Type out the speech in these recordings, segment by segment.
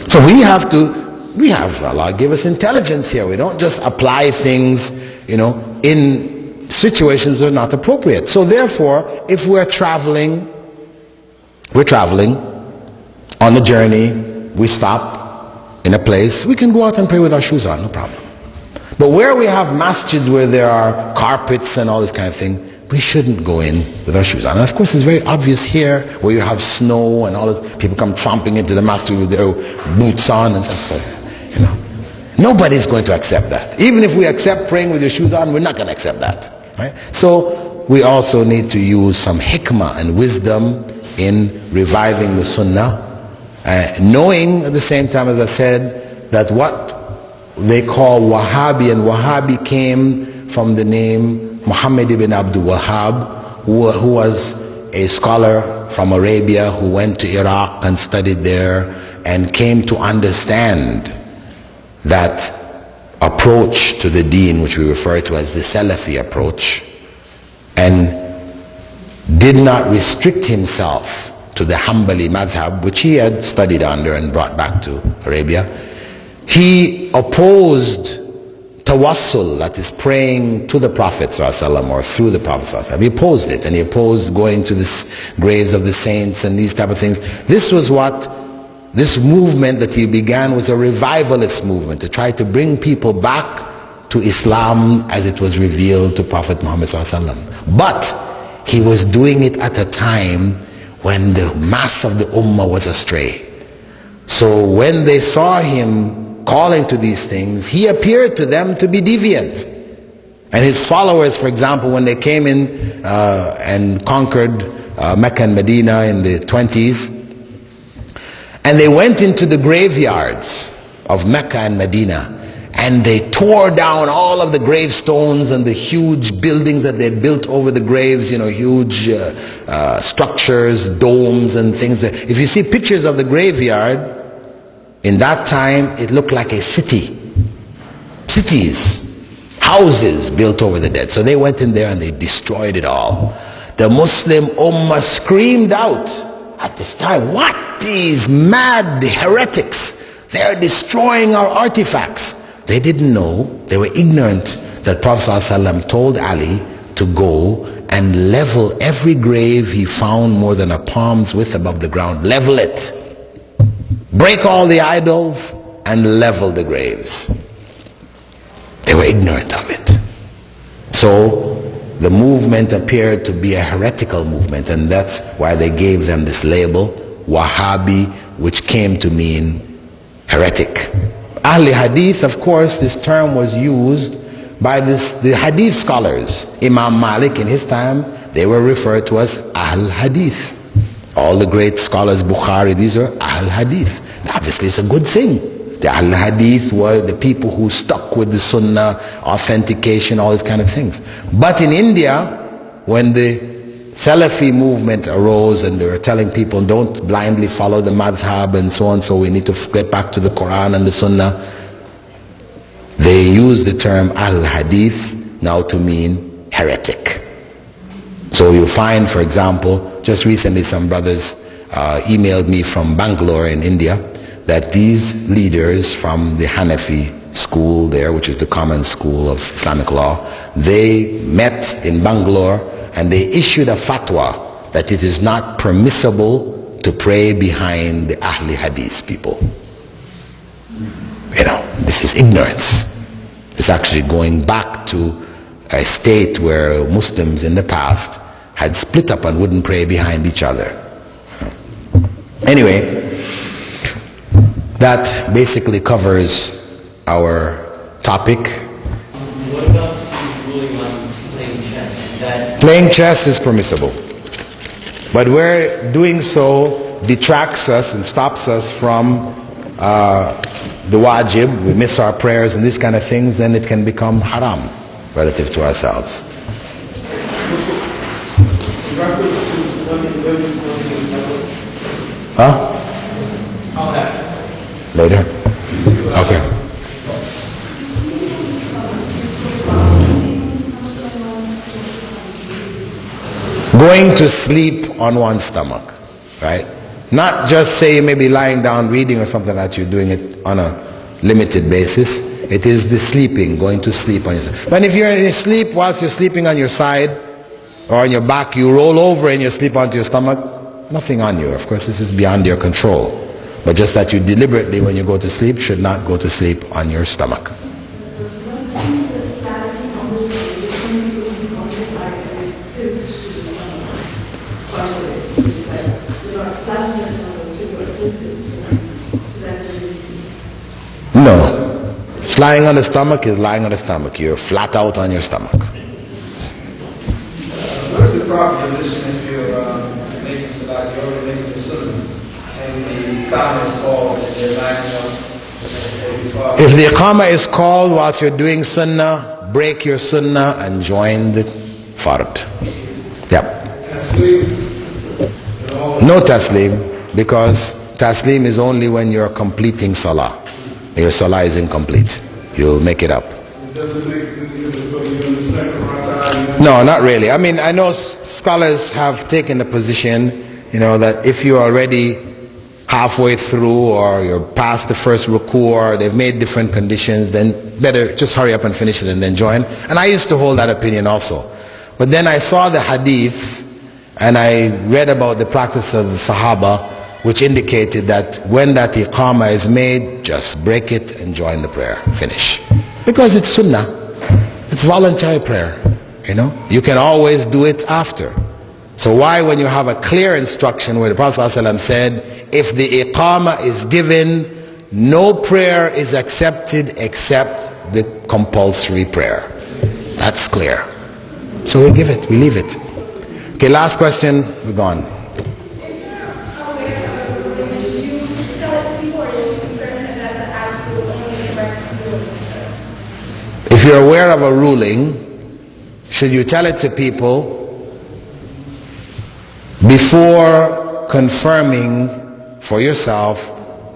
So Allah give us intelligence here. We don't just apply things, in situations that are not appropriate. So therefore, if we're traveling on the journey, we stop in a place, we can go out and pray with our shoes on, no problem. But where we have masjids where there are carpets and all this kind of thing, we shouldn't go in with our shoes on. And of course it's very obvious here where you have snow and all this, people come tromping into the masjid with their boots on and stuff. Nobody's going to accept that. Even if we accept praying with your shoes on, we're not going to accept that. Right? So we also need to use some hikmah and wisdom in reviving the sunnah, knowing at the same time, as I said, that what they call Wahhabi, and Wahhabi came from the name Muhammad ibn Abdul Wahhab, who was a scholar from Arabia who went to Iraq and studied there and came to understand that approach to the deen, which we refer to as the Salafi approach, and did not restrict himself to the Hanbali madhab, which he had studied under and brought back to Arabia. He opposed tawassul, that is praying to the Prophet ﷺ or through the Prophet ﷺ. He opposed it, and he opposed going to the graves of the saints and these type of things. This movement that he began was a revivalist movement to try to bring people back to Islam as it was revealed to Prophet Muhammad ﷺ. But he was doing it at a time when the mass of the ummah was astray. So when they saw him calling to these things, he appeared to them to be deviant. And his followers, for example, when they came in and conquered Mecca and Medina in the 20s, and they went into the graveyards of Mecca and Medina, and they tore down all of the gravestones and the huge buildings that they built over the graves, huge structures, domes and things. If you see pictures of the graveyard, in that time it looked like a city. Cities, houses built over the dead. So they went in there and they destroyed it all. The Muslim Ummah screamed out at this time, "What? These mad heretics, they're destroying our artifacts." They didn't know, they were ignorant that Prophet ﷺ told Ali to go and level every grave he found more than a palm's width above the ground. Level it. Break all the idols and level the graves. They were ignorant of it. So the movement appeared to be a heretical movement, and that's why they gave them this label, Wahhabi, which came to mean heretic. Ahl Hadith, of course, this term was used by the Hadith scholars. Imam Malik in his time, they were referred to as Ahl Hadith. All the great scholars, Bukhari, these are Ahl Hadith. Obviously it's a good thing. The Ahl Hadith were the people who stuck with the Sunnah, authentication, all these kind of things. But in India, when the Salafi movement arose and they were telling people don't blindly follow the madhab and so on, so we need to get back to the Quran and the Sunnah, they used the term al-hadith now to mean heretic. So you find, for example, just recently some brothers emailed me from Bangalore in India that these leaders from the Hanafi school there, which is the common school of Islamic law, they met in Bangalore and they issued a fatwa that it is not permissible to pray behind the Ahli Hadith people. This is ignorance. It's actually going back to a state where Muslims in the past had split up and wouldn't pray behind each other. Anyway, that basically covers our topic. What about the ruling on playing chess? Playing chess is permissible, but where doing so detracts us and stops us from the wajib, we miss our prayers and these kind of things, then it can become haram relative to ourselves. Huh? Later? Okay. Going to sleep on one's stomach, right? Not just say you may be lying down reading or something like that, you're doing it on a limited basis. It is the sleeping, going to sleep on yourself. But if you're in sleep whilst you're sleeping on your side or on your back, you roll over and you sleep onto your stomach, nothing on you. Of course, this is beyond your control. But just that you deliberately, when you go to sleep, should not go to sleep on your stomach. No. Lying on the stomach is lying on the stomach. You're flat out on your stomach. What's the proper position if you're making salat, you're already making the sunnah, and the iqamah is called, and you're lining up? If the iqamah is called whilst you're doing sunnah, break your sunnah and join the fard. Yep. No taslim, because taslim is only when you're completing salah. Your salah is incomplete. You'll make it up. No, not really. I mean, I know scholars have taken the position, that if you're already halfway through or you're past the first ruku or they've made different conditions, then better just hurry up and finish it and then join. And I used to hold that opinion also. But then I saw the hadiths and I read about the practice of the Sahaba, which indicated that when that iqamah is made, just break it and join the prayer. Finish. Because it's sunnah. It's voluntary prayer. You can always do it after. So why, when you have a clear instruction where the Prophet ﷺ said, if the iqamah is given, no prayer is accepted except the compulsory prayer. That's clear. So we give it, we leave it. Okay, last question, we're gone. If you're aware of a ruling, should you tell it to people before confirming for yourself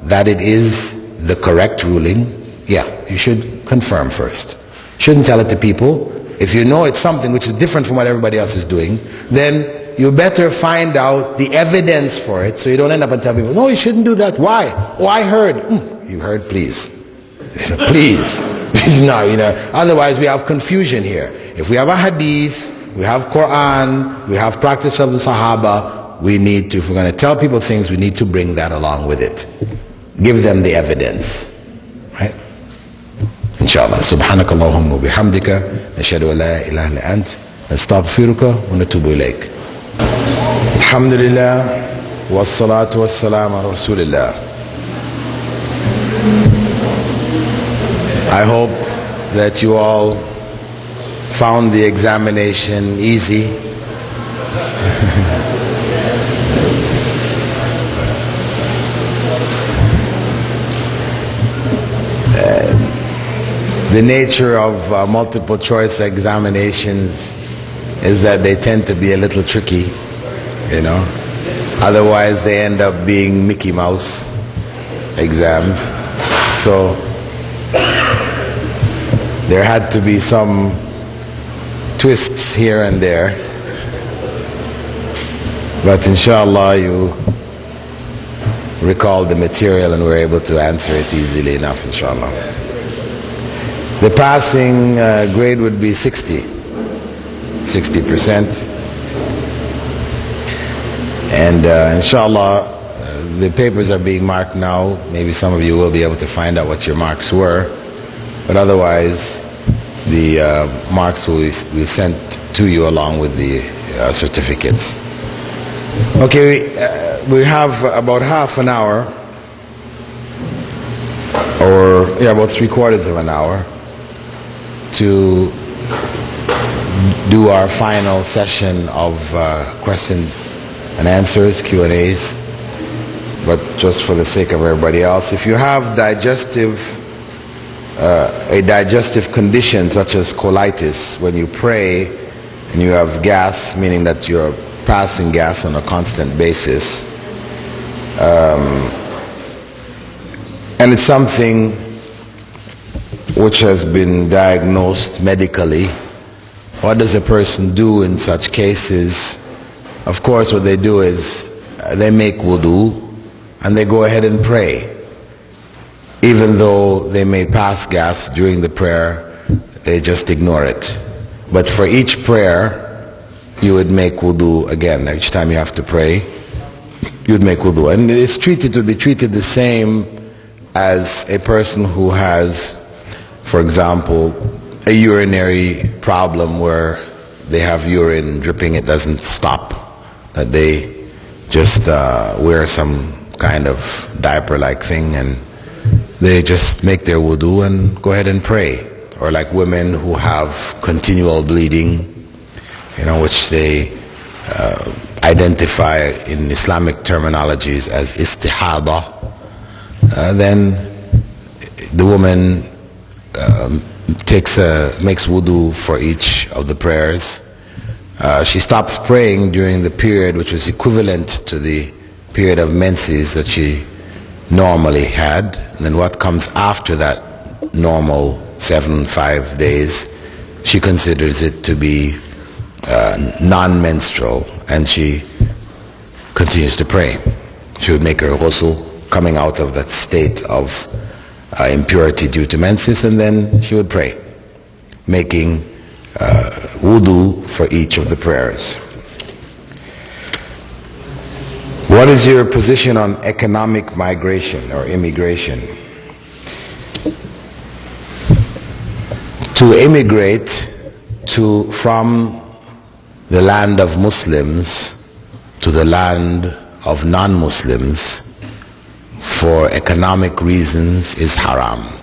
that it is the correct ruling? Yeah, you should confirm first. Shouldn't tell it to people. If you know it's something which is different from what everybody else is doing, then you better find out the evidence for it, so you don't end up and tell people, no, you shouldn't do that. Why? Oh, I heard. You heard, please. Please. No, otherwise we have confusion here. If we have a hadith, we have Quran, we have practice of the Sahaba, we need to, if we're going to tell people things, we need to bring that along with it. Give them the evidence. Right? Inshallah. Subhanakallahumma bihamdika, nashhadu an la ilaha illa ant, nastaghfiruka wa natubu ilayk. Alhamdulillah, wassalatu wassalam ala rasulillah. I hope that you all found the examination easy. The nature of multiple choice examinations is that they tend to be a little tricky, Otherwise they end up being Mickey Mouse exams. So there had to be some twists here and there, but inshallah you recall the material and were able to answer it easily enough, inshallah. The passing grade would be 60%. And inshallah the papers are being marked now. Maybe some of you will be able to find out what your marks were, but otherwise the marks will be sent to you along with the certificates. Okay, we have about half an hour, or about 3/4 of an hour to do our final session of questions and answers, Q&As. But just for the sake of everybody else, if you have a digestive condition such as colitis, when you pray and you have gas, meaning that you're passing gas on a constant basis, and it's something which has been diagnosed medically, what does a person do in such cases? Of course, what they do is they make wudu, and they go ahead and pray. Even though they may pass gas during the prayer, they just ignore it. But for each prayer, you would make wudu again. Each time you have to pray, you would make wudu. And it's treated to be treated the same as a person who has, for example, a urinary problem where they have urine dripping, it doesn't stop, that they just wear some kind of diaper-like thing and they just make their wudu and go ahead and pray. Or like women who have continual bleeding, which they identify in Islamic terminologies as istihada, then the woman makes wudu for each of the prayers. She stops praying during the period which was equivalent to the period of menses that she normally had, and then what comes after that normal 5 days, she considers it to be non-menstrual, and she continues to pray. She would make her ghusl coming out of that state of impurity due to menses, and then she would pray, making wudu for each of the prayers. What is your position on economic migration or immigration? To immigrate from the land of Muslims to the land of non-Muslims for economic reasons is haram.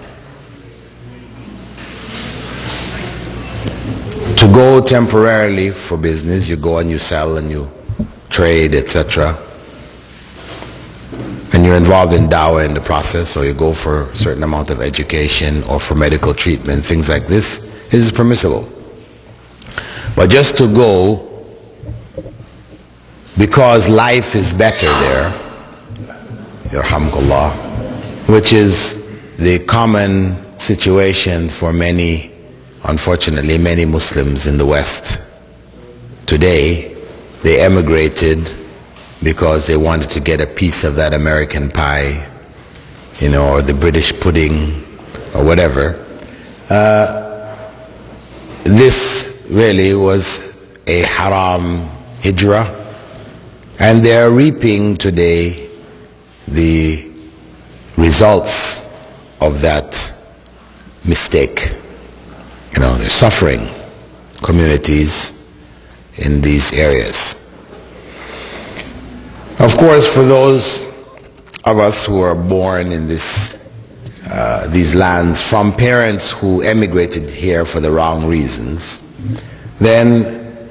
To go temporarily for business, you go and you sell and you trade, etc., and you're involved in dawah in the process, or you go for a certain amount of education or for medical treatment, things like this, is permissible. But just to go because life is better there, yarhamkallah, which is the common situation for many, unfortunately, many Muslims in the West today. They emigrated because they wanted to get a piece of that American pie, or the British pudding, or whatever. This really was a haram hijrah, and they are reaping today the results of that mistake. They're suffering, communities in these areas. Of course, for those of us who are born in these lands from parents who emigrated here for the wrong reasons, then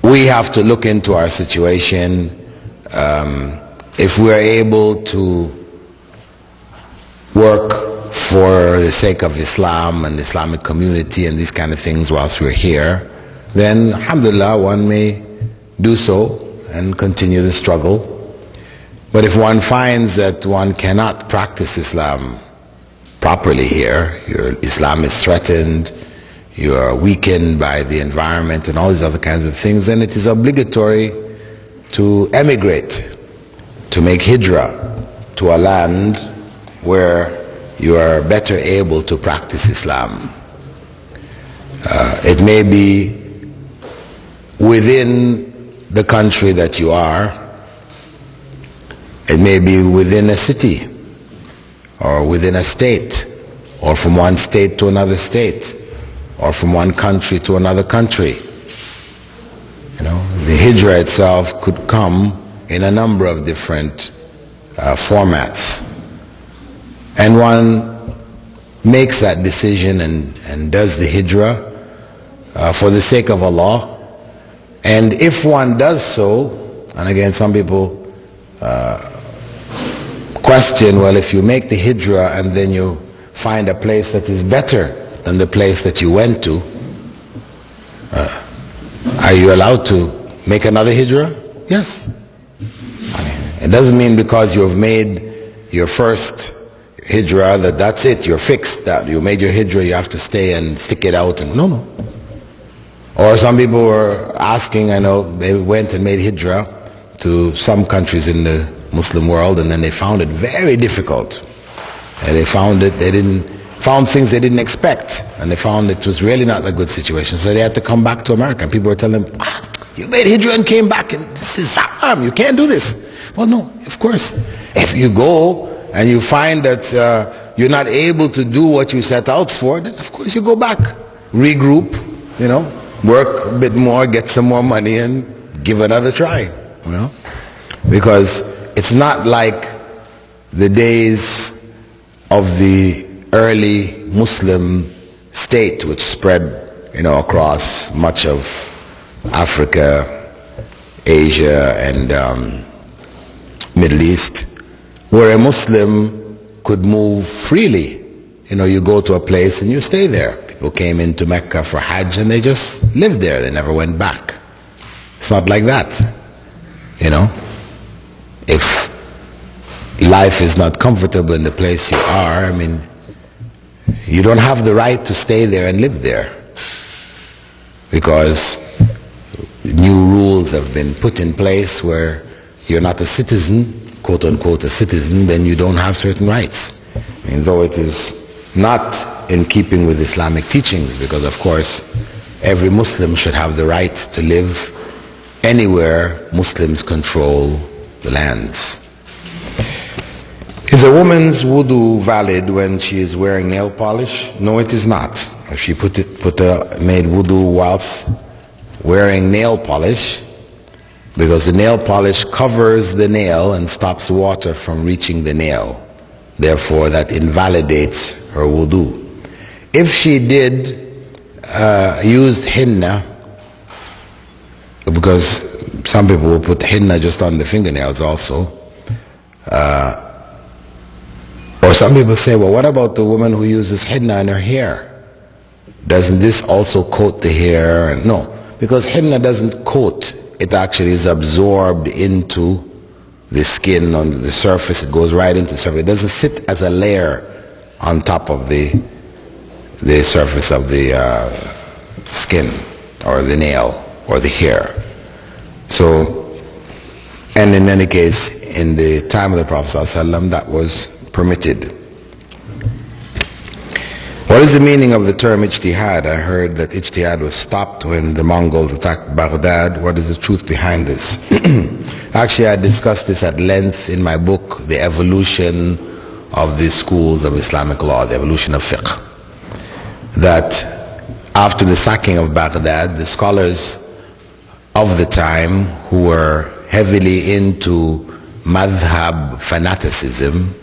we have to look into our situation. If we're able to work for the sake of Islam and the Islamic community and these kind of things whilst we're here, then alhamdulillah, one may do so and continue the struggle. But if one finds that one cannot practice Islam properly here, your Islam is threatened, you are weakened by the environment and all these other kinds of things, then it is obligatory to emigrate, to make hijrah to a land where you are better able to practice Islam. It may be within the country that you are, it may be within a city or within a state, or from one state to another state, or from one country to another country. The hijrah itself could come in a number of different formats, and one makes that decision and does the hijrah for the sake of Allah. And if one does so, and again some people question, well, if you make the hijrah and then you find a place that is better than the place that you went to, are you allowed to make another hijrah? Yes. It doesn't mean because you have made your first hijrah that's it, you're fixed, that you made your hijrah, you have to stay and stick it out. And no. Or some people were asking, I know, they went and made hijrah to some countries in the Muslim world, and then they found it very difficult. And they found things they didn't expect, and they found it was really not a good situation. So they had to come back to America. And people were telling them, you made hijrah and came back, and this is haram, you can't do this. Well, no, of course. If you go and you find that you're not able to do what you set out for, then of course you go back, regroup, work a bit more, get some more money, and give another try. Because it's not like the days of the early Muslim state, which spread across much of Africa, Asia, and Middle East, where a Muslim could move freely. You go to a place and you stay there. People came into Mecca for Hajj and they just lived there. They never went back. It's not like that. If life is not comfortable in the place you are, you don't have the right to stay there and live there, because new rules have been put in place where you're not a citizen, quote unquote a citizen, then you don't have certain rights. Though it is not in keeping with Islamic teachings, because of course every Muslim should have the right to live anywhere Muslims control the lands. Is a woman's wudu valid when she is wearing nail polish? No, it is not. If she made wudu whilst wearing nail polish, because the nail polish covers the nail and stops water from reaching the nail, therefore that invalidates her wudu. If she did use henna, because some people will put henna just on the fingernails also, or some people say, well, what about the woman who uses henna in her hair? Doesn't this also coat the hair? No, because henna doesn't coat. It actually is absorbed into the skin on the surface. It goes right into the surface. It doesn't sit as a layer on top of the surface of the skin or the nail or the hair. So, and in any case, in the time of the Prophet ﷺ, that was permitted. What is the meaning of the term ijtihad? I heard that ijtihad was stopped when the Mongols attacked Baghdad. What is the truth behind this? Actually, I discussed this at length in my book, The Evolution of the Schools of Islamic Law, The Evolution of Fiqh. That after the sacking of Baghdad, the scholars of the time who were heavily into madhab fanaticism,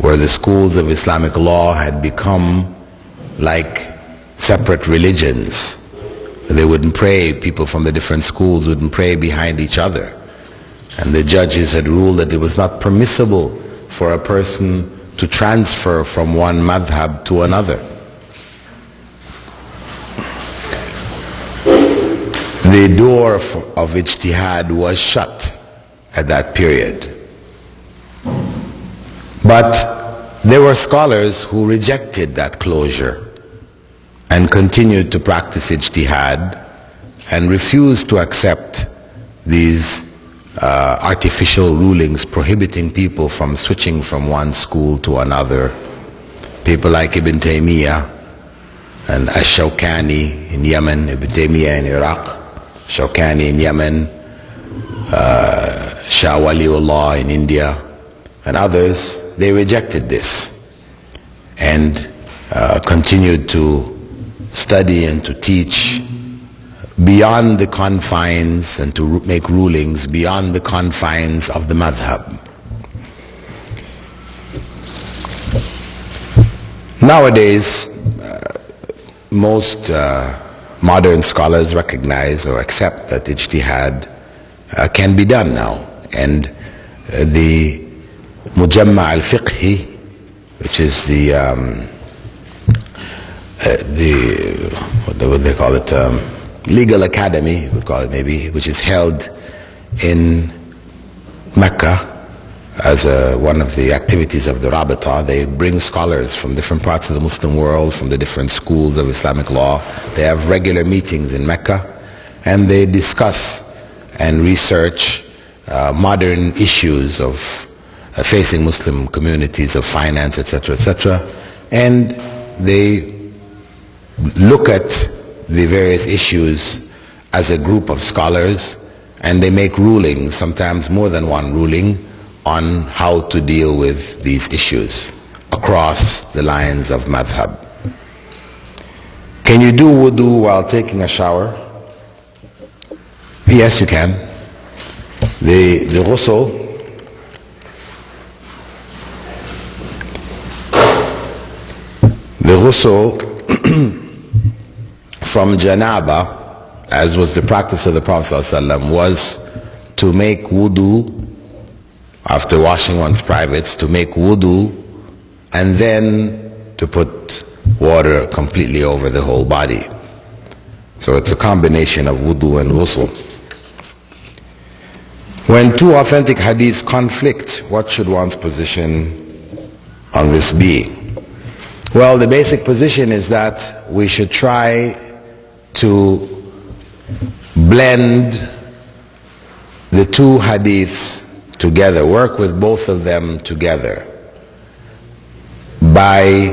where the schools of Islamic law had become like separate religions. They wouldn't pray, people from the different schools wouldn't pray behind each other. And the judges had ruled that it was not permissible for a person to transfer from one madhab to another. The door of ijtihad was shut at that period. But there were scholars who rejected that closure and continued to practice ijtihad and refused to accept these artificial rulings prohibiting people from switching from one school to another. People like Ibn Taymiyyah and Ash-Shawkani in Yemen, Ibn Taymiyyah in Iraq, Shawkani in Yemen, Shah Waliullah in India, and others. They rejected this and continued to study and to teach beyond the confines and to make rulings beyond the confines of the madhab. Nowadays, most modern scholars recognize or accept that ijtihad can be done now, and the Mujamma al-Fiqhi, which is the what would they call it, legal academy, you would call it maybe, which is held in Mecca as one of the activities of the Rabita. They bring scholars from different parts of the Muslim world, from the different schools of Islamic law. They have regular meetings in Mecca, and they discuss and research modern issues of facing Muslim communities, of finance, etc., etc. And they look at the various issues as a group of scholars, and they make rulings, sometimes more than one ruling, on how to deal with these issues across the lines of madhab. Can you do wudu while taking a shower? Yes, you can. The ghusl, from janaba, as was the practice of the Prophet ﷺ, was to make wudu after washing one's privates, to make wudu and then to put water completely over the whole body. So it's a combination of wudu and ghusl. When two authentic hadiths conflict, what should one's position on this be? Well, the basic position is that we should try to blend the two hadiths together, work with both of them together by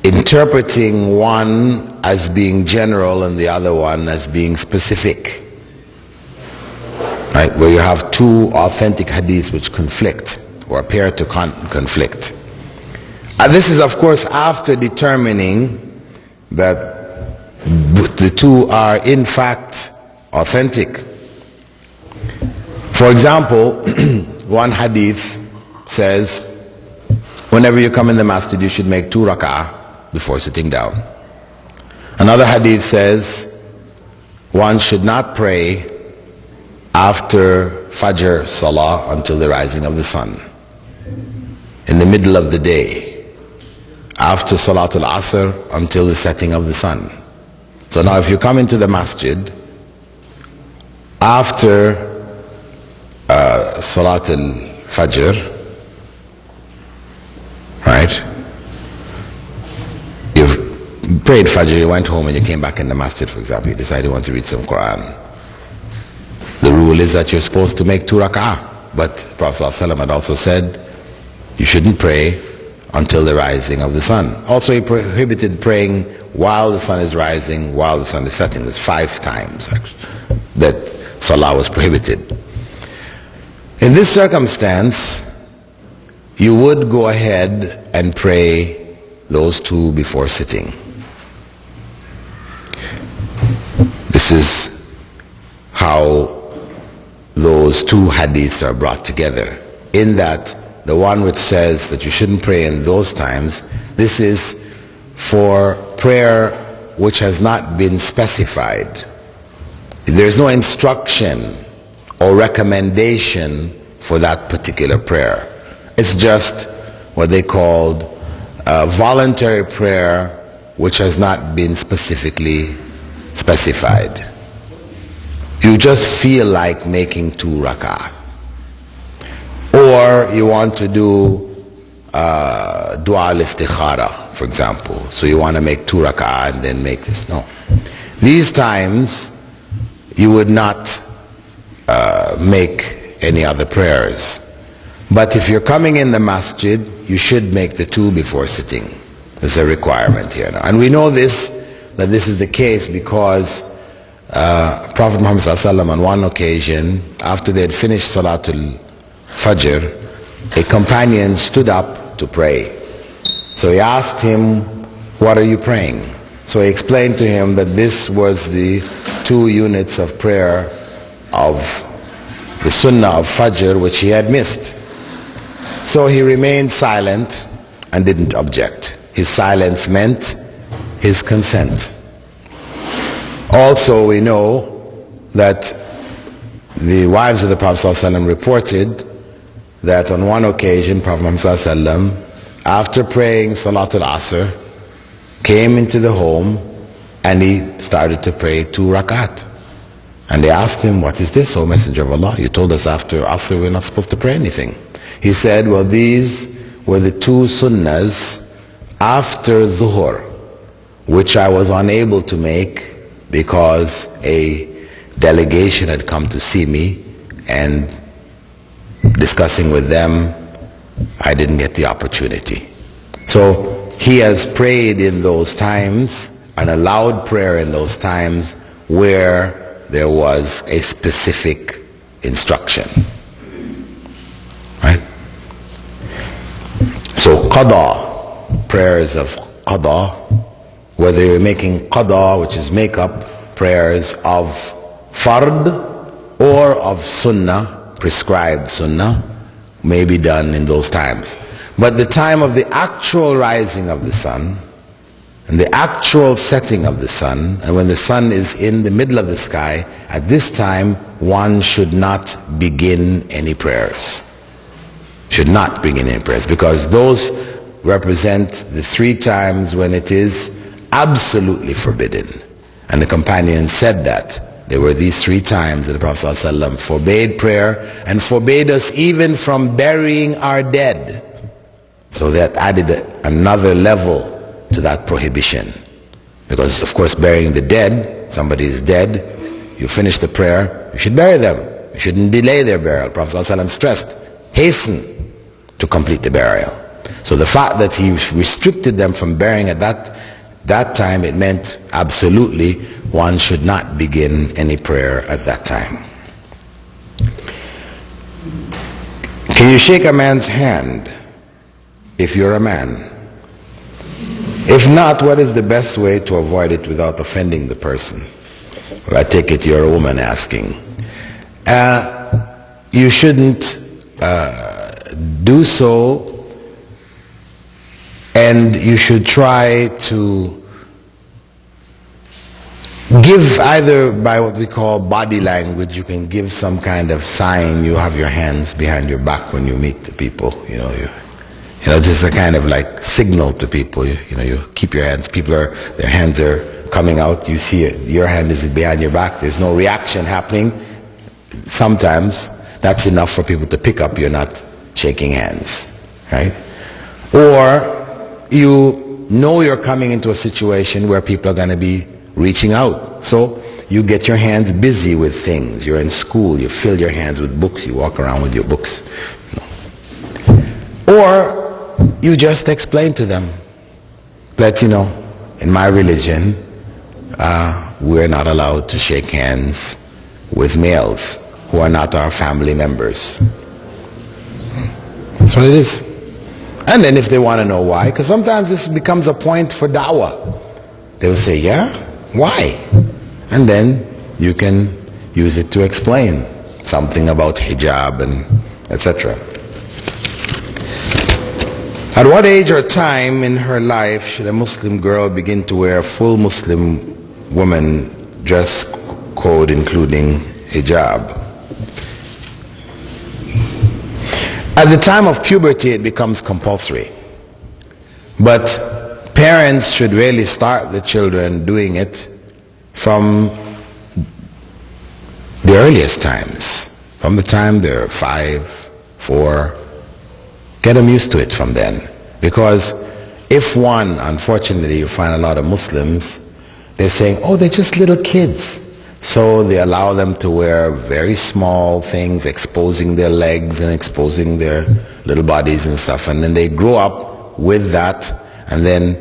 interpreting one as being general and the other one as being specific. Right, where you have two authentic hadiths which conflict or appear to conflict. This is, of course, after determining that the two are in fact authentic. For example, one hadith says, whenever you come in the masjid, you should make 2 rak'ah before sitting down. Another hadith says, one should not pray after Fajr Salah until the rising of the sun. In the middle of the day, after Salatul Asr until the setting of the sun. So now if you come into the masjid after Salatul Fajr, right, you've prayed Fajr, you went home and you came back in the masjid, for example, you decided you want to read some Quran. The rule is that you're supposed to make 2 rak'ah, but Prophet ﷺ had also said you shouldn't pray until the rising of the sun. Also, he prohibited praying while the sun is rising, while the sun is setting. There's 5 times actually that salah was prohibited. In this circumstance, you would go ahead and pray those 2 before sitting. This is how those 2 hadiths are brought together, in that the one which says that you shouldn't pray in those times, this is for prayer which has not been specified. There's no instruction or recommendation for that particular prayer. It's just what they called voluntary prayer which has not been specifically specified. You just feel like making 2 rak'ah. Or you want to do dua al-istikhara, for example. So you want to make 2 rak'ah and then make this. No. These times, you would not make any other prayers. But if you're coming in the masjid, you should make the 2 before sitting. There's a requirement here now. And we know this, that this is the case because Prophet Muhammad ﷺ on one occasion, after they had finished Salatul Fajr, a companion stood up to pray. So he asked him, what are you praying? So he explained to him that this was the 2 units of prayer of the Sunnah of Fajr which he had missed. So he remained silent and didn't object. His silence meant his consent. Also, we know that the wives of the Prophet ﷺ reported that on one occasion, Prophet Muhammad ﷺ, after praying Salatul Asr, came into the home and he started to pray 2 rakat. And they asked him, what is this, O Messenger of Allah? You told us after Asr we're not supposed to pray anything. He said, well, these were the 2 sunnahs after Dhuhr, which I was unable to make because a delegation had come to see me and discussing with them, I didn't get the opportunity. So he has prayed in those times and allowed prayer in those times where there was a specific instruction. Right? So qada, prayers of qada, whether you're making qada, which is make-up prayers of fard or of sunnah, prescribed sunnah, may be done in those times. But the time of the actual rising of the sun and the actual setting of the sun, and when the sun is in the middle of the sky, at this time one should not begin any prayers. Should not begin any prayers, because those represent the 3 times when it is absolutely forbidden. And the companions said that there were these 3 times that the Prophet ﷺ forbade prayer and forbade us even from burying our dead. So that added another level to that prohibition. Because of course burying the dead, somebody is dead, you finish the prayer, you should bury them. You shouldn't delay their burial. The Prophet ﷺ stressed, hasten to complete the burial. So the fact that he restricted them from burying at that time, it meant absolutely one should not begin any prayer at that time. Can you shake a man's hand if you're a man? If not, what is the best way to avoid it without offending the person? Well, I take it you're a woman asking. You shouldn't do so, and you should try to give, either by what we call body language, you can give some kind of sign. You have your hands behind your back when you meet the people. You know, this is a kind of like signal to people. You keep your hands. Their hands are coming out. You see it. Your hand is behind your back. There's no reaction happening. Sometimes that's enough for people to pick up you're not shaking hands, right? Or you know you're coming into a situation where people are going to be reaching out, so you get your hands busy with things. You're in school, you fill your hands with books, you walk around with your books. Or you just explain to them that, in my religion, we're not allowed to shake hands with males who are not our family members. That's what it is. And then if they want to know why, because sometimes this becomes a point for da'wah, they will say, yeah, why? And then you can use it to explain something about hijab and etc. At what age or time in her life should a Muslim girl begin to wear a full Muslim woman dress code including hijab? At the time of puberty it becomes compulsory, but parents should really start the children doing it from the earliest times, from the time they're 5, 4. Get them used to it from then. Because if one, unfortunately, you find a lot of Muslims, they're saying, oh, they're just little kids. So they allow them to wear very small things, exposing their legs and exposing their little bodies and stuff. And then they grow up with that. And then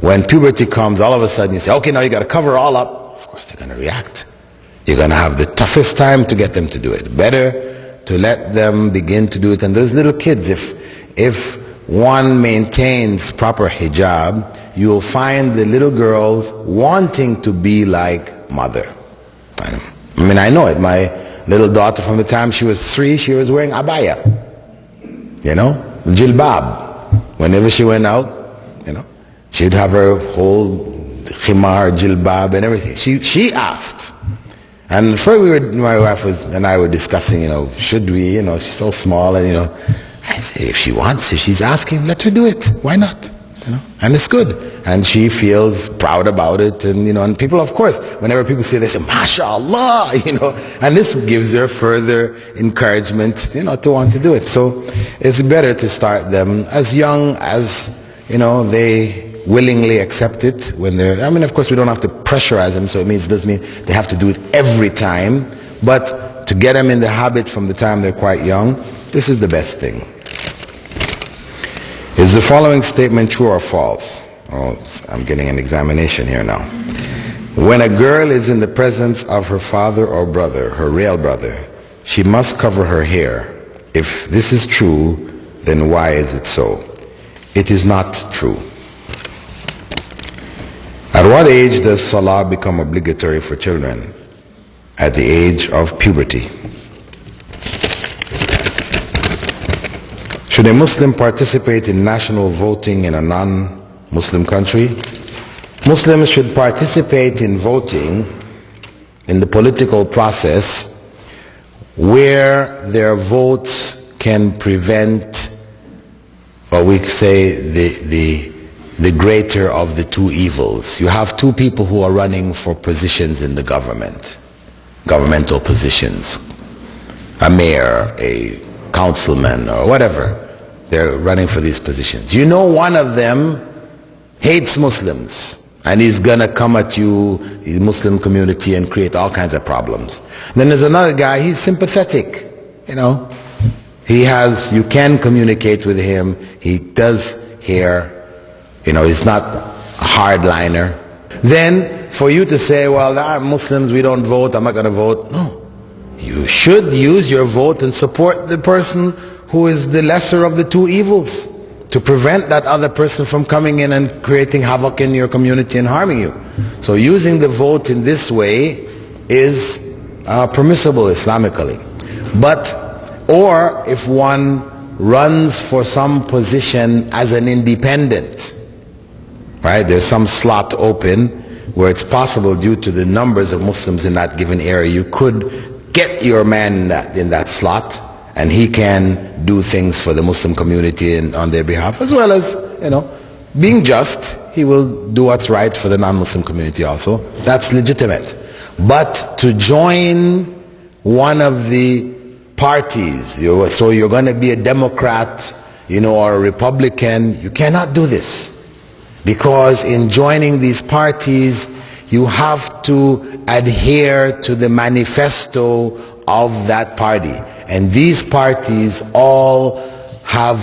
when puberty comes, all of a sudden you say, okay, now you got to cover all up. Of course, they're going to react. You're going to have the toughest time to get them to do it. Better to let them begin to do it. And those little kids, if one maintains proper hijab, you'll find the little girls wanting to be like mother. I mean, I know it. My little daughter, from the time she was 3, she was wearing abaya. Jilbab. Whenever she went out, she'd have her whole khimar, jilbab and everything. She asked. And before my wife and I were discussing, should we, she's so small and, I say, if she wants, if she's asking, let her do it. Why not? And it's good. And she feels proud about it. And, and people, of course, whenever people say, they say, MashaAllah, and this gives her further encouragement, to want to do it. So it's better to start them as young as, they willingly accept it when of course we don't have to pressurize them, so it doesn't mean they have to do it every time, but to get them in the habit from the time they're quite young, this is the best thing. Is the following statement true or false? Oh, I'm getting an examination here now. When a girl is in the presence of her father or brother, her real brother, she must cover her hair. If this is true, then why is it so? It is not true. At what age does Salah become obligatory for children? At the age of puberty. Should a Muslim participate in national voting in a non-Muslim country? Muslims should participate in voting in the political process where their votes can prevent, or we say, the greater of the two evils. You have two people who are running for positions in the government, governmental positions, a mayor, a councilman, or whatever. They're running for these positions. You know, one of them hates Muslims, and he's gonna come at you, the Muslim community, and create all kinds of problems. Then there's another guy, he's sympathetic, you know. You can communicate with him, he does hear, you know, he's not a hardliner. Then, for you to say, well, Muslims, we don't vote, I'm not gonna vote. No. You should use your vote and support the person who is the lesser of the two evils, to prevent that other person from coming in and creating havoc in your community and harming you. So using the vote in this way is permissible Islamically. Or if one runs for some position as an independent, right, there's some slot open where it's possible, due to the numbers of Muslims in that given area, you could get your man in that slot, and he can do things for the Muslim community and on their behalf, as well as, you know, being just, he will do what's right for the non-Muslim community also. That's legitimate. But to join one of the parties, so you're going to be a Democrat, you know, or a Republican, you cannot do this. Because in joining these parties, you have to adhere to the manifesto of that party. And these parties all have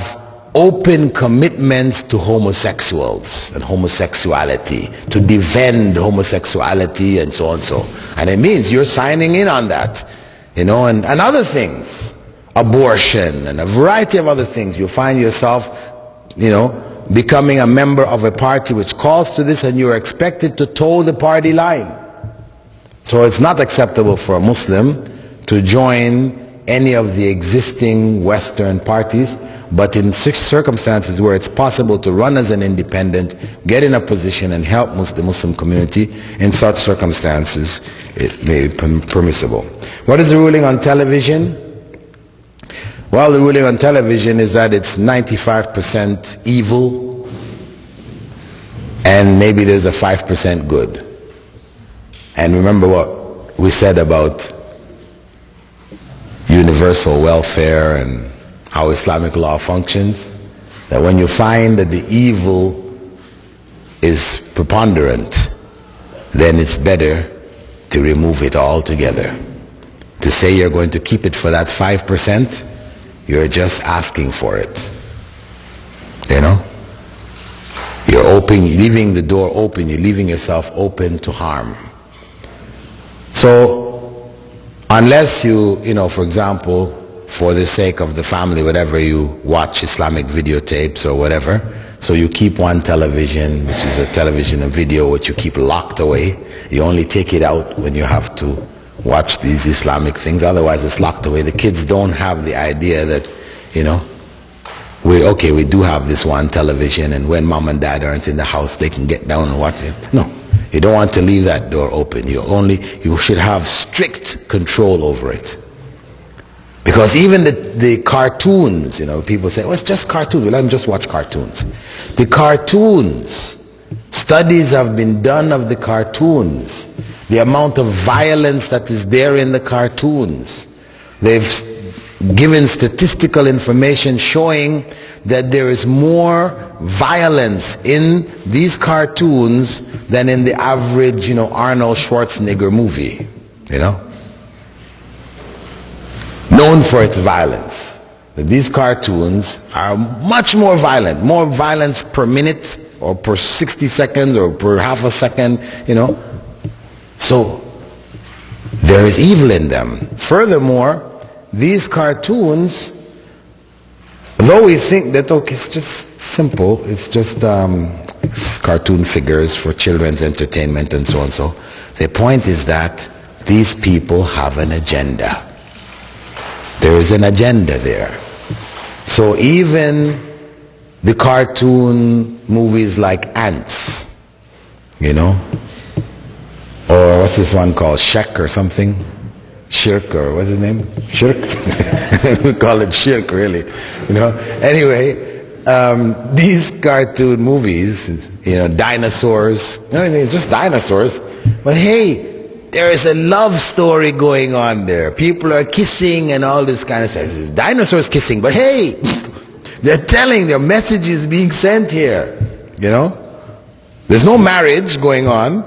open commitments to homosexuals and homosexuality, to defend homosexuality and so on and so. And it means you're signing in on that, you know, and other things, abortion and a variety of other things. You find yourself, you know, becoming a member of a party which calls to this, and you're expected to toe the party line. So it's not acceptable for a Muslim to join any of the existing Western parties, but in circumstances where it's possible to run as an independent, get in a position and help the Muslim community, in such circumstances it may be permissible. What is the ruling on television? Well, the ruling on television is that it's 95% evil, and maybe there's a 5% good. And remember what we said about universal welfare and how Islamic law functions, that when you find that the evil is preponderant, then it's better to remove it altogether. To say you're going to keep it for that 5%, you're just asking for it. You know? You're leaving the door open, you're leaving yourself open to harm. So, unless you know, for example, for the sake of the family, whatever, you watch Islamic videotapes or whatever, so you keep one television, which is a television and video, which you keep locked away. You only take it out when you have to watch these Islamic things, otherwise it's locked away. The kids don't have the idea that, you know, we do have this one television, and when mom and dad aren't in the house, they can get down and watch it. No. You don't want to leave that door open. You should have strict control over it. Because even the cartoons, you know, people say, well, it's just cartoons. Well, let them just watch cartoons. The cartoons, studies have been done of the cartoons, the amount of violence that is there in the cartoons. They've given statistical information showing that there is more violence in these cartoons than in the average, you know, Arnold Schwarzenegger movie, you know. known for its violence. These cartoons are much more violent, more violence per minute or per 60 seconds or per half a second, So there is evil in them. Furthermore, these cartoons, though we think that, okay, it's just simple, it's just it's cartoon figures for children's entertainment and so on, so the point is that these people have an agenda. There is an agenda there. So even the cartoon movies like Ants, or what's this one called, Shek or something? Shirk, or what's his name? Shirk? We call it Shirk, really. Anyway, these cartoon movies, dinosaurs, it's just dinosaurs. But hey, there is a love story going on there. People are kissing and all this kind of stuff. It's dinosaurs kissing, but hey, they're telling, their message is being sent here. There's no marriage going on,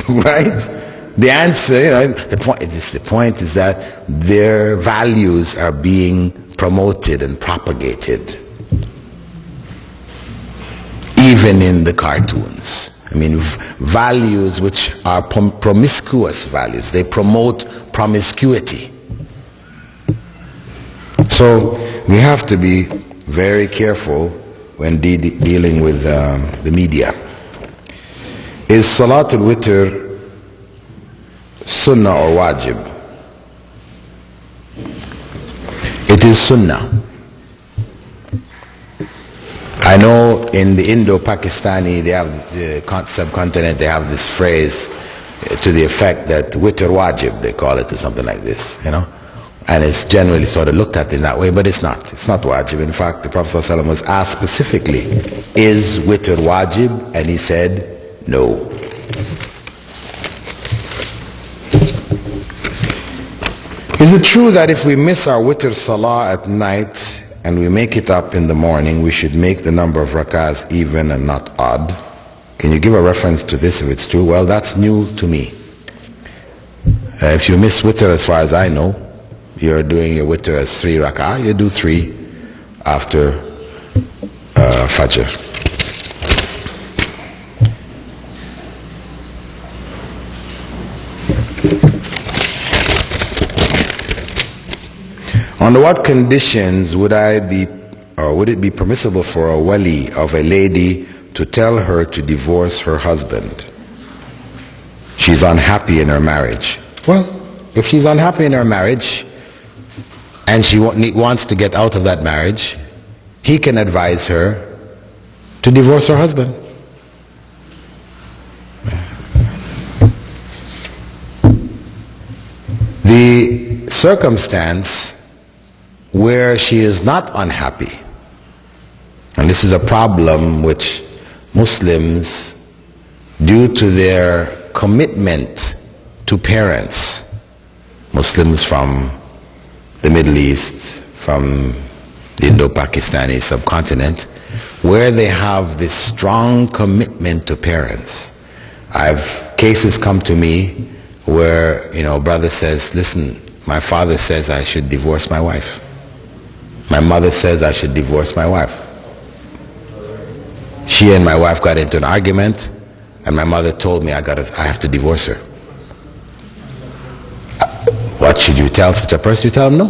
right? The answer, the point is that their values are being promoted and propagated, even in the cartoons. Values which are promiscuous values. They promote promiscuity. So we have to be very careful when dealing with the media. Is Salatul Witr Sunnah or Wajib? It is Sunnah. I know in the Indo-Pakistani, they have the subcontinent, they have this phrase to the effect that Witr Wajib, they call it, or something like this, and it's generally sort of looked at in that way, but it's not Wajib. In fact, the Prophet ﷺ was asked specifically, is Witr Wajib? And he said, no. Is it true that if we miss our Witr Salah at night and we make it up in the morning, we should make the number of rakahs even and not odd? Can you give a reference to this if it's true? Well, that's new to me. If you miss Witr, as far as I know, you're doing your Witr as 3 rakah, you do 3 after Fajr. Under what conditions would it be permissible for a wali of a lady to tell her to divorce her husband? She's unhappy in her marriage. Well, if she's unhappy in her marriage and she wants to get out of that marriage, he can advise her to divorce her husband. The circumstance where she is not unhappy, and this is a problem which Muslims, due to their commitment to parents, Muslims from the Middle East, from the Indo-Pakistani subcontinent, where they have this strong commitment to parents. Cases come to me where, a brother says, listen, my father says I should divorce my wife. My mother says I should divorce my wife. She and my wife got into an argument, and my mother told me I have to divorce her. What should you tell such a person? You tell them no.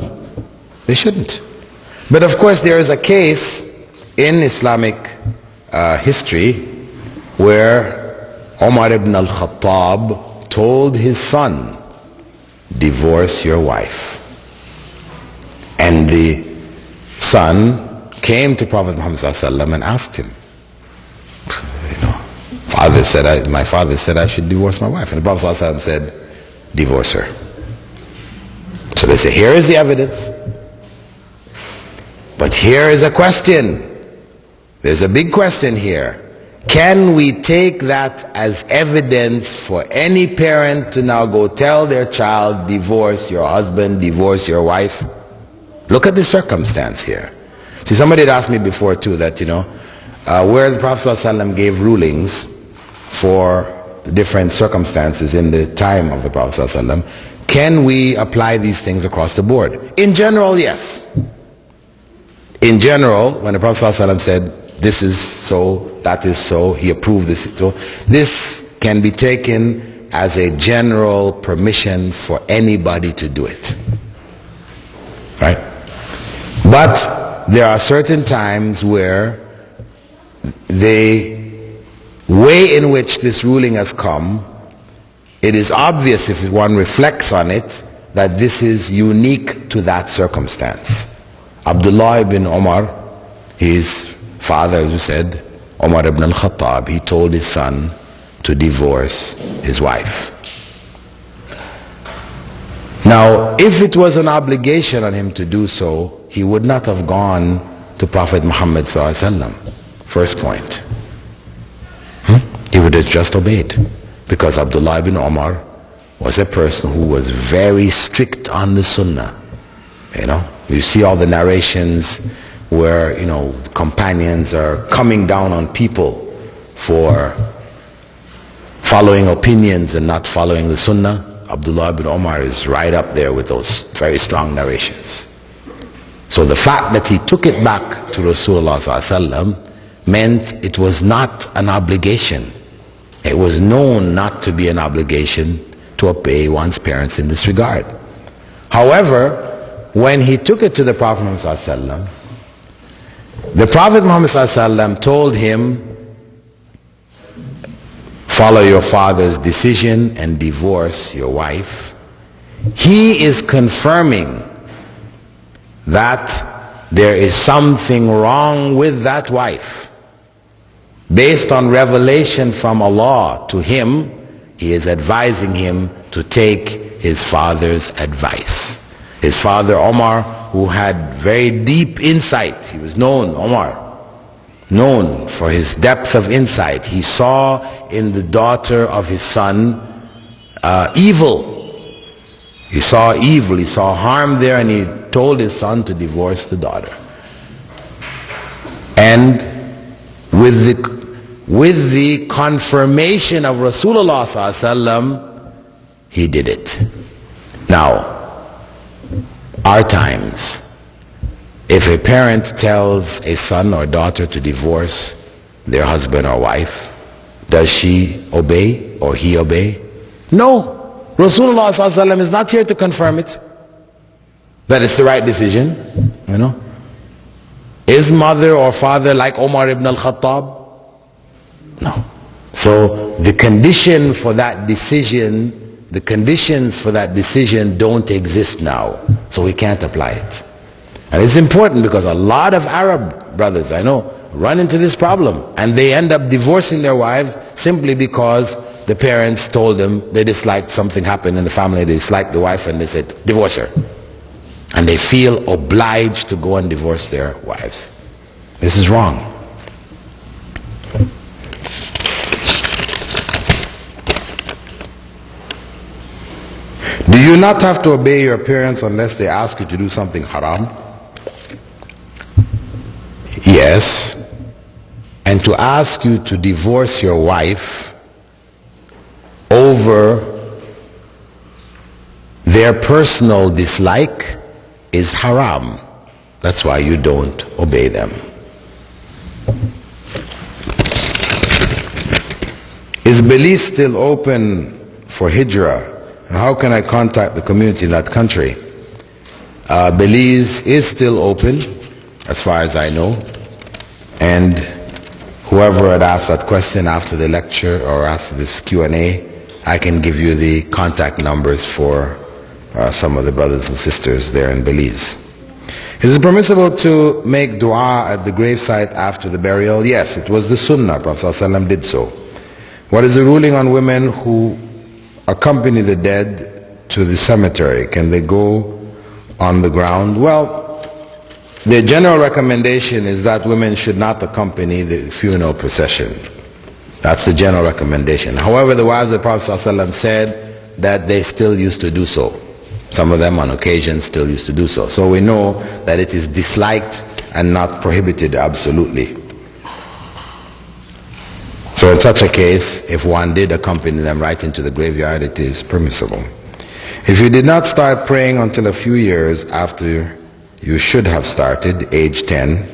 They shouldn't. But of course there is a case in Islamic history where Umar ibn al-Khattab told his son, divorce your wife. And the son came to Prophet Muhammad ﷺ and asked him, my father said I should divorce my wife. And the Prophet ﷺ said, divorce her. So they say, here is the evidence. But here is a question. There's a big question here. Can we take that as evidence for any parent to now go tell their child, divorce your husband, divorce your wife? Look at the circumstance here. See, somebody had asked me before too that, where the Prophet ﷺ gave rulings for different circumstances in the time of the Prophet ﷺ, Can we apply these things across the board? In general, yes. In general, when the Prophet ﷺ said, this is so, that is so, he approved this, so, this can be taken as a general permission for anybody to do it. Right? But there are certain times where the way in which this ruling has come, it is obvious if one reflects on it that this is unique to that circumstance. Abdullah ibn Umar, his father, as you said, Umar ibn al-Khattab, he told his son to divorce his wife. Now, if it was an obligation on him to do so, he would not have gone to Prophet Muhammad sallallahu alaihi wasallam. First point. He would have just obeyed. Because Abdullah ibn Umar was a person who was very strict on the sunnah. You know, you see all the narrations where, you know, companions are coming down on people for following opinions and not following the sunnah. Abdullah ibn Umar is right up there with those very strong narrations. So the fact that he took it back to Rasulullah sallallahu alaihi wasallam meant it was not an obligation. It was known not to be an obligation to obey one's parents in this regard. However, when he took it to the Prophet Muhammad sallallahu alaihi wasallam, the Prophet Muhammad sallallahu alaihi wasallam told him, follow your father's decision and divorce your wife. He is confirming that there is something wrong with that wife. Based on revelation from Allah to him, he is advising him to take his father's advice. His father Omar, who had very deep insight, he was known, Omar, known for his depth of insight. He saw in the daughter of his son evil. He saw evil, he saw harm there, and he told his son to divorce the daughter. And with the confirmation of Rasulullah sallallahu alaihi wasallam, he did it. Now, our times, if a parent tells a son or daughter to divorce their husband or wife, does she obey or he obey? No. Rasulullah sallallahu alaihi wasallam is not here to confirm it, that it's the right decision. You know, is mother or father like Umar ibn al-Khattab? No. So the condition for that decision, the conditions for that decision don't exist now, so we can't apply it. And it's important because a lot of Arab brothers I know run into this problem, and they end up divorcing their wives simply because the parents told them they disliked something happened in the family, they disliked the wife, and they said divorce her, and they feel obliged to go and divorce their wives. This is wrong. Do you not have to obey your parents unless they ask you to do something haram? Yes. And to ask you to divorce your wife over their personal dislike is haram. That's why you don't obey them. Is Belize still open for hijrah? And how can I contact the community in that country? Belize is still open, as far as I know. And whoever had asked that question after the lecture or after this Q&A, I can give you the contact numbers for some of the brothers and sisters there in Belize. Is it permissible to make dua at the gravesite after the burial? Yes, it was the sunnah. Prophet ﷺ did so. What is the ruling on women who accompany the dead to the cemetery? Can they go on the ground? Well, the general recommendation is that women should not accompany the funeral procession. That's the general recommendation. However, the wives of the Prophet ﷺ said that they still used to do so. Some of them on occasion still used to do so. So we know that it is disliked and not prohibited absolutely. So in such a case, if one did accompany them right into the graveyard, it is permissible. If you did not start praying until a few years after you should have started, age 10,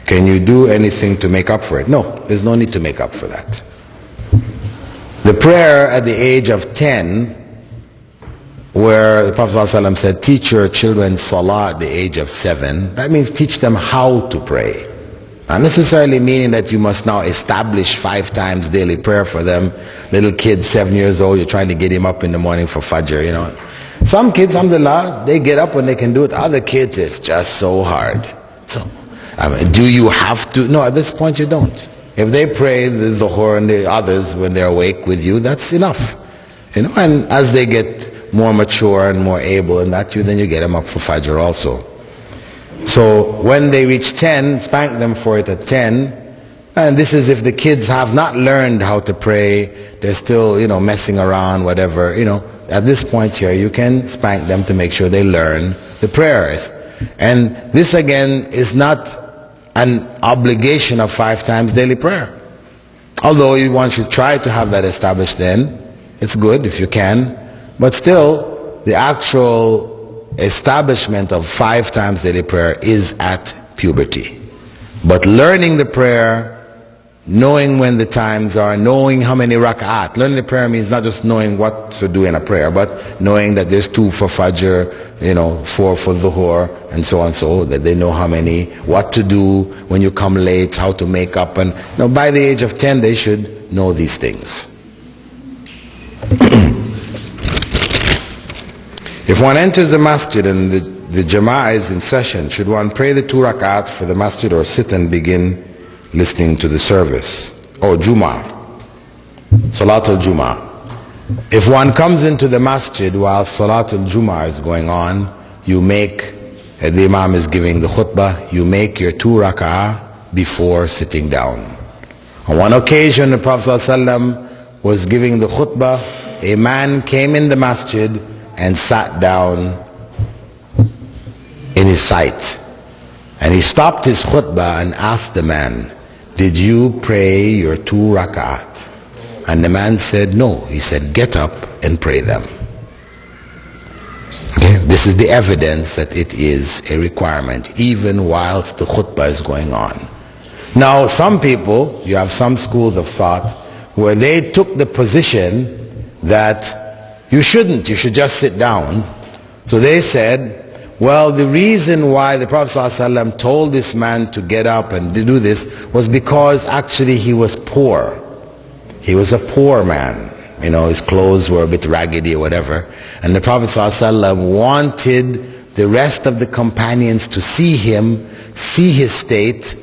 can you do anything to make up for it? No, there's no need to make up for that. The prayer at the age of 10, where the Prophet ﷺ said, teach your children salah at the age of 7, that means teach them how to pray. Not necessarily meaning that you must now establish 5 times daily prayer for them. Little kid, 7 years old, you're trying to get him up in the morning for Fajr, you know. Some kids, alhamdulillah, they get up when they can do it. Other kids, it's just so hard. So, do you have to? No, at this point you don't. If they pray the Dhuhr and the others when they're awake with you, that's enough. You know, and as they get more mature and more able in that, then you get them up for Fajr also. So when they reach 10, spank them for it at 10. And this is if the kids have not learned how to pray, they're still, you know, messing around, whatever, you know. At this point here, you can spank them to make sure they learn the prayers. And this again is not an obligation of 5 times daily prayer. Although one should try to have that established then. It's good if you can. But still, the actual establishment of 5 times daily prayer is at puberty. But learning the prayer, knowing when the times are, knowing how many rak'at. Learning the prayer means not just knowing what to do in a prayer, but knowing that there's 2 for Fajr, you know, 4 for Dhuhr, and so on, so that they know how many, what to do when you come late, how to make up. And you know, by the age of 10, they should know these things. If one enters the masjid and the jama'ah is in session, should one pray the 2 rak'at for the masjid or sit and begin listening to the service? Oh, Jum'ah, Salatul Jum'ah. If one comes into the masjid while Salatul Jum'ah is going on, you make, the Imam is giving the khutbah, you make your 2 rak'ah before sitting down. On one occasion, the Prophet ﷺ was giving the khutbah. A man came in the masjid and sat down in his sight. And he stopped his khutbah and asked the man, did you pray your 2 rak'at? And the man said, no. He said, get up and pray them. Okay? This is the evidence that it is a requirement, even whilst the khutbah is going on. Now, some people, you have some schools of thought, where they took the position that you shouldn't, you should just sit down. So they said, well, the reason why the Prophet ﷺ told this man to get up and to do this was because actually he was poor. He was a poor man. You know, his clothes were a bit raggedy or whatever. And the Prophet ﷺ wanted the rest of the companions to see him, see his state,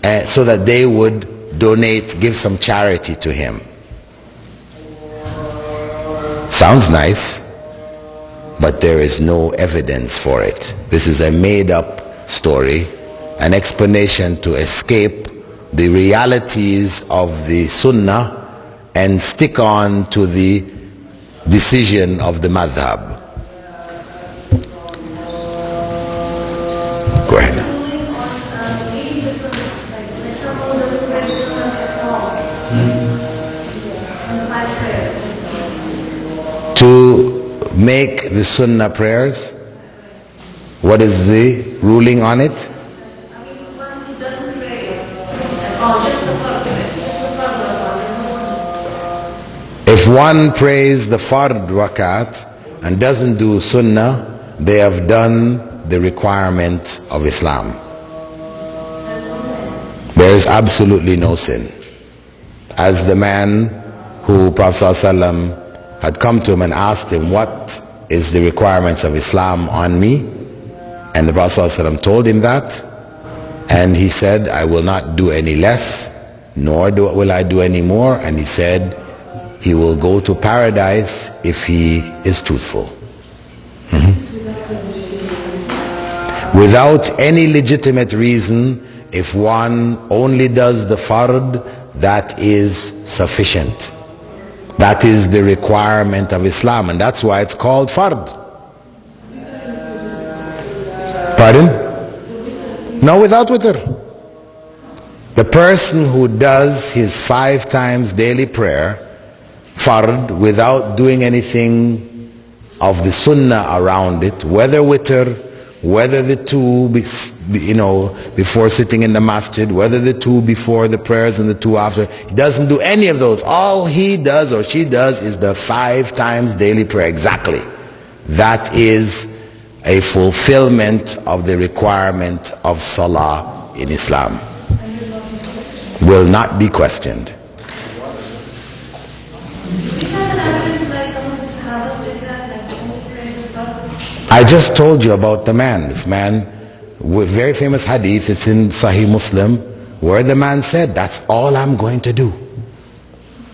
so that they would donate, give some charity to him. Sounds nice, but there is no evidence for it. This is a made-up story, an explanation to escape the realities of the Sunnah and stick on to the decision of the madhab. Go ahead. To make the Sunnah prayers, what is the ruling on it? If one prays the Fard Rakat and doesn't do Sunnah, they have done the requirement of Islam. There is absolutely no sin. As the man who Prophet ﷺ had come to him and asked him, what is the requirements of Islam on me? And the Prophet ﷺ told him that, and he said, I will not do any less, nor will I do any more. And he said, he will go to paradise if he is truthful. Without any legitimate reason, if one only does the fard, that is sufficient. That is the requirement of Islam, and that's why it's called fard. Pardon? No, without witr. The person who does his 5 times daily prayer, fard, without doing anything of the sunnah around it, whether witr, whether the two, before sitting in the masjid, whether the two before the prayers and the two after. He doesn't do any of those. All he does or she does is the 5 times daily prayer. Exactly. That is a fulfillment of the requirement of salah in Islam. Will not be questioned. I just told you about the man. This man, with very famous hadith, it's in Sahih Muslim, where the man said, that's all I'm going to do.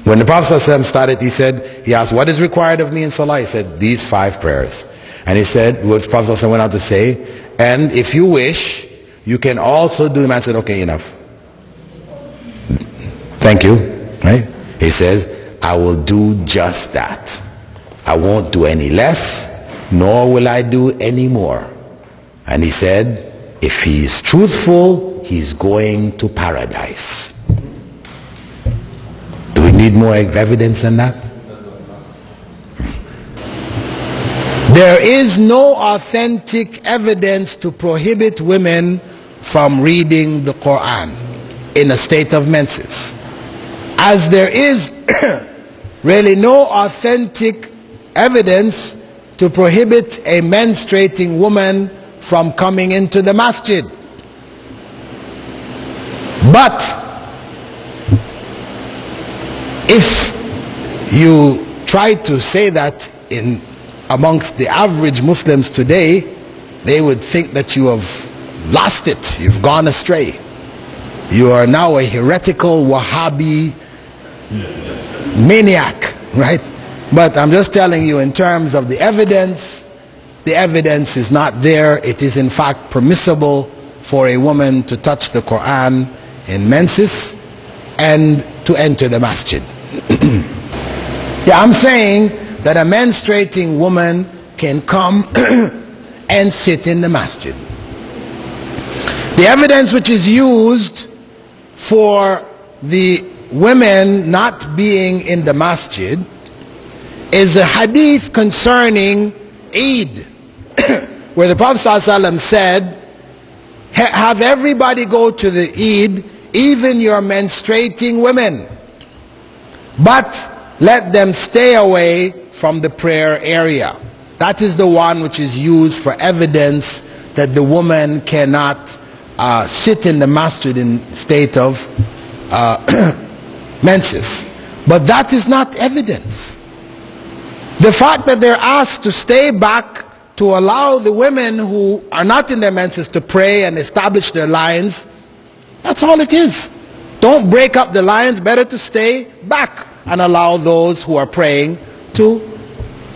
When the Prophet ﷺ started, he asked, what is required of me in salah? He said, these 5 prayers. And he said, what the Prophet ﷺ went on to say, and if you wish, you can also do. The man said, okay, enough. Thank you. Right? He says, I will do just that. I won't do any less, nor will I do any more. And he said, if he is truthful, he's going to paradise. Do we need more evidence than that? There is no authentic evidence to prohibit women from reading the Quran in a state of menses, as there is really no authentic evidence to prohibit a menstruating woman from coming into the masjid. But if you try to say that amongst the average Muslims today, they would think that you have lost it, you've gone astray. You are now a heretical Wahhabi maniac, right? But I'm just telling you, in terms of the evidence is not there. It is in fact permissible for a woman to touch the Quran in menses and to enter the masjid. Yeah, I'm saying that a menstruating woman can come and sit in the masjid. The evidence which is used for the women not being in the masjid is a hadith concerning Eid, where the Prophet ﷺ said, have everybody go to the Eid, even your menstruating women, but let them stay away from the prayer area. That is the one which is used for evidence that the woman cannot sit in the masjid in state of menses. But that is not evidence. The fact that they're asked to stay back to allow the women who are not in their menses to pray and establish their lines, that's all it is. Don't break up the lines, better to stay back and allow those who are praying to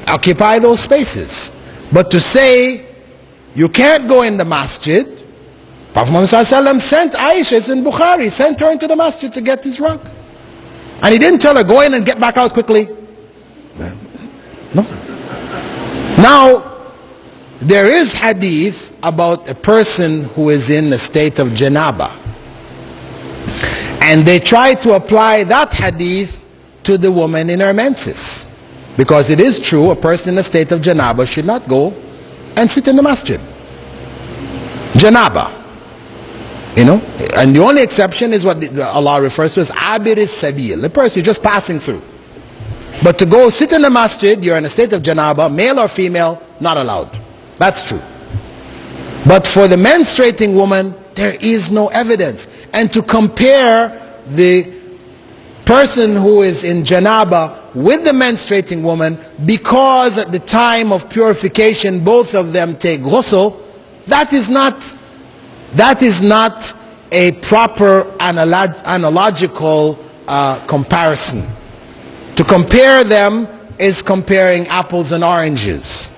occupy those spaces. But to say you can't go in the masjid, Prophet Muhammad ﷺ sent Aisha, it's in Bukhari, sent her into the masjid to get his rug. And he didn't tell her, go in and get back out quickly. No. Now, there is hadith about a person who is in a state of janaba. And they try to apply that hadith to the woman in her menses. Because it is true, a person in a state of janaba should not go and sit in the masjid. Janaba. And the only exception is what Allah refers to as abir sabil, the person just passing through. But to go sit in the masjid, you're in a state of janaba, male or female, not allowed. That's true. But for the menstruating woman, there is no evidence. And to compare the person who is in janaba with the menstruating woman, because at the time of purification both of them take ghusl, that is not a proper analogical comparison. To compare them is comparing apples and oranges.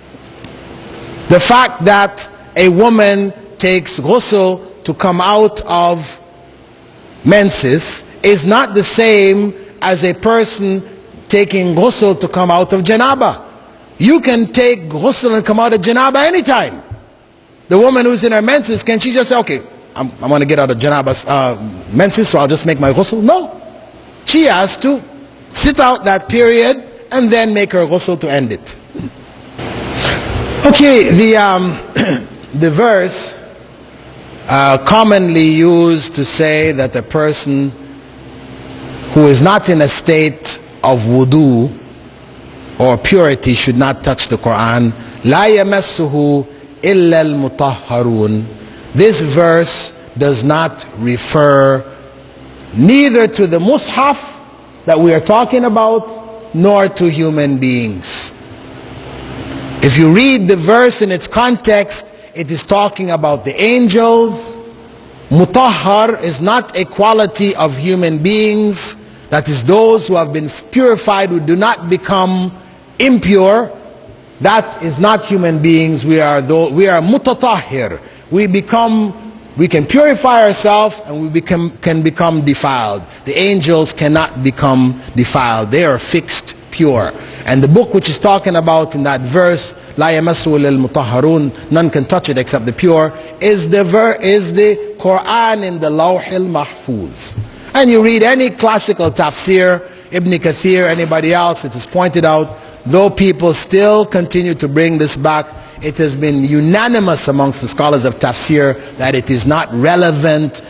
The fact that a woman takes ghusl to come out of menses is not the same as a person taking ghusl to come out of janaba. You can take ghusl and come out of janaba anytime. The woman who's in her menses, can she just say, okay, I'm going to get out of janaba's menses, so I'll just make my ghusl? No. She has to sit out that period and then make her ghusl to end it. Okay, the verse commonly used to say that a person who is not in a state of wudu or purity should not touch the Quran. لا يمسه إلا المطهرون. This verse does not refer neither to the Mus'haf that we are talking about, nor to human beings. If you read the verse in its context, it is talking about the angels. Mutahhar is not a quality of human beings. That is those who have been purified, who do not become impure. That is not human beings. We are mutatahhir. We can purify ourselves and we can become defiled. The angels cannot become defiled. They are fixed pure. And the book which is talking about in that verse, لا يمسه إلا المطهرون, none can touch it except the pure, is the Quran in the Lawh al-Mahfuz. And you read any classical tafsir, Ibn Kathir, anybody else, it is pointed out, though people still continue to bring this back, it has been unanimous amongst the scholars of tafsir that it is not relevant